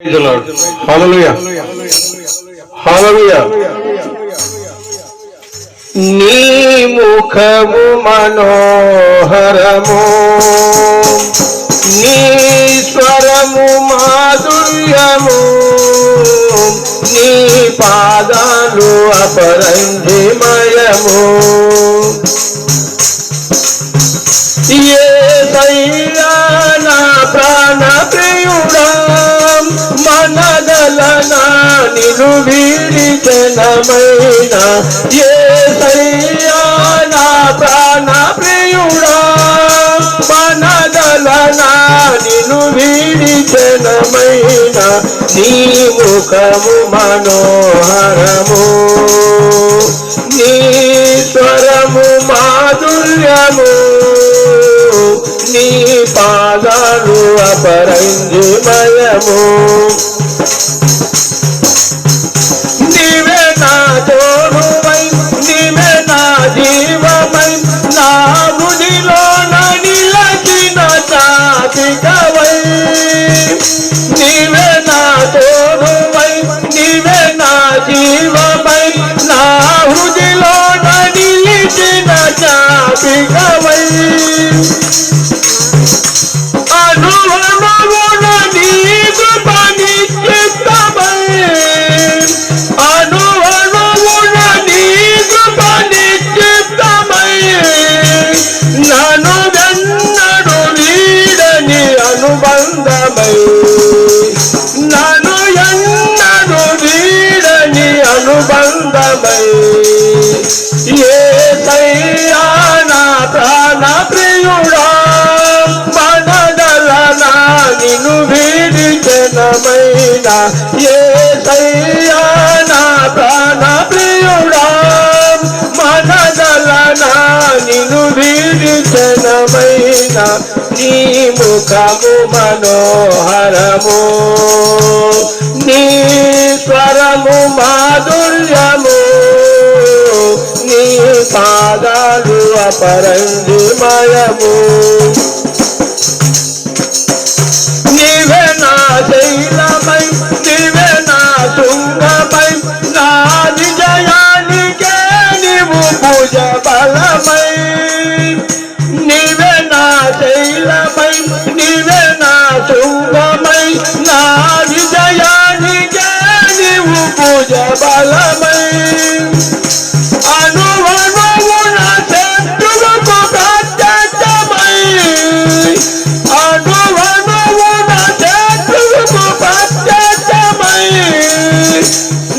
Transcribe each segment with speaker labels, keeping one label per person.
Speaker 1: హల్లెలూయా హల్లెలూయా. నీ ముఖము మనోహరము, నీ స్వరము మాధుర్యము, నీ పాదాలు అపరంజిమయము. యేసయ్యా నా ప్రాణ ప్రియుడా, మనదలనా నిను వీడిచెనమైన. యేసయ్యా నా ప్రాణ ప్రియుడా, మనదలనా నిను వీడిచెనమైన. నీ ముఖము మనోహరము, నీ స్వరము మాధుర్యము, నీ పాదాలు అపరంజిమయము. నీవే నా తోడువై, నీవే నా జీవమై, నా హృదిలోన నిలచిన చాతికవై. నీవే నా తోడువై, నీవే నా జీవమై, నా హృదిలోన నిలిచిన చాతికవై. అనువనువున నీ కృప నిశ్చితమై, అనువనువున నీ కృప నిశ్చితమై. నన్ను వెన్నడు వీడని అనుబంధమై, నన్ను ఎన్నడు వీడని అనుబంధమై. యేసయ్యా నా ప్రాణ ప్రియుడా, మనదలనా నిను వీడిచెనమైన. యేసయ్యా నా ప్రాణ ప్రియుడా, మనదలనా నిను వీడిచెనమైన. నీ ముఖము మనోహరము, నీ స్వరము మాధుర్యము, నీ పాదాలు అపరంజిమయము. నీవే నా శైలమై, నీవే నా శృంగమై, నా విజయానికే నీవు భుజ బలమై. నీవే నా శైలమై, నీవే నా శృంగమై, నా విజయానికే నీవు భుజ బలమై. అనువనువున శత్రువుకు ప్రత్యక్షమై, అనువనువున శత్రువుకు ప్రత్యక్షమై.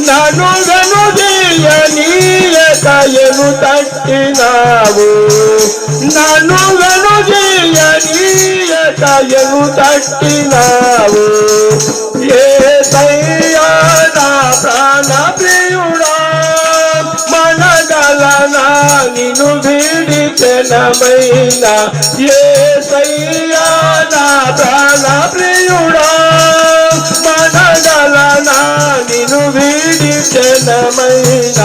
Speaker 1: నన్ను వెనుదీయనీయక ఎను తట్టినావు, నన్ను వెనుదీయనీయక ఎను తట్టినావు. యేసయ్యా నా ప్రాణ ప్రియుడా, మనదలనా నిను వీడిచెనమైన. యేసయ్యా నా ప్రాణ ప్రియుడా, మనదలనా నిను వీడిచెనమైన.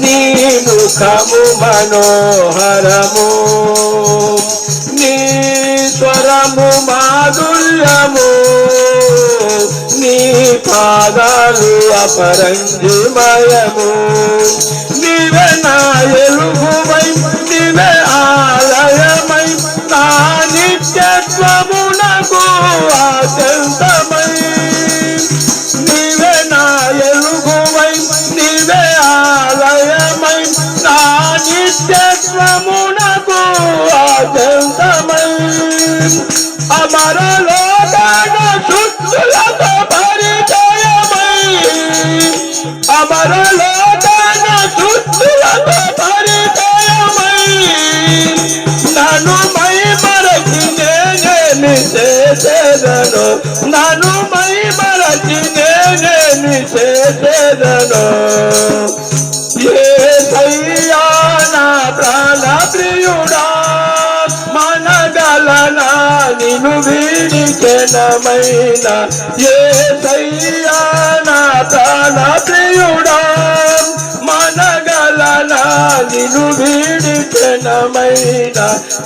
Speaker 1: నీ ముఖము మనోహరము, నీ స్వరము మాధుర్యము, నీ పాదాలు అపరంజిమయము. నీవే నా ఎలుగువై, నీవే ఆలయమై, నా నిత్యత్వమునకు ఆద్యంతమై. నీవే నా ఎలుగువై, నీవే ఆలయమై, నా నిత్యత్వమునకు ఆద్యంతమై. అమరలోకన శుద్ధులతో పరిచయమై, అమరలోకన శుద్ధులతో పరిచయమై. నన్ను మై మరచి నేనేమి చేసేదను, నన్ను మై మరచి నేనేమి చేసేదను. యేసయ్యా నా ప్రాణ ప్రియుడా, మనదలనా నిను వీడిచెనమైన. యేసయ్యా నా ప్రాణ ప్రియుడా, మనగలనా నిను వీడిచెనమైన.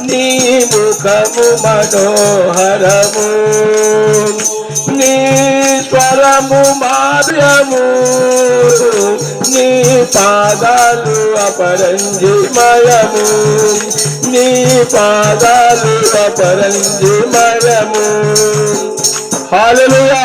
Speaker 1: నీ ముఖము మనోహరము, నీ స్వరము భాగ్యము నీ పాదాలు అపరంజిమయము నీ పాదాలు అపరంజిమయము హల్లెలూయా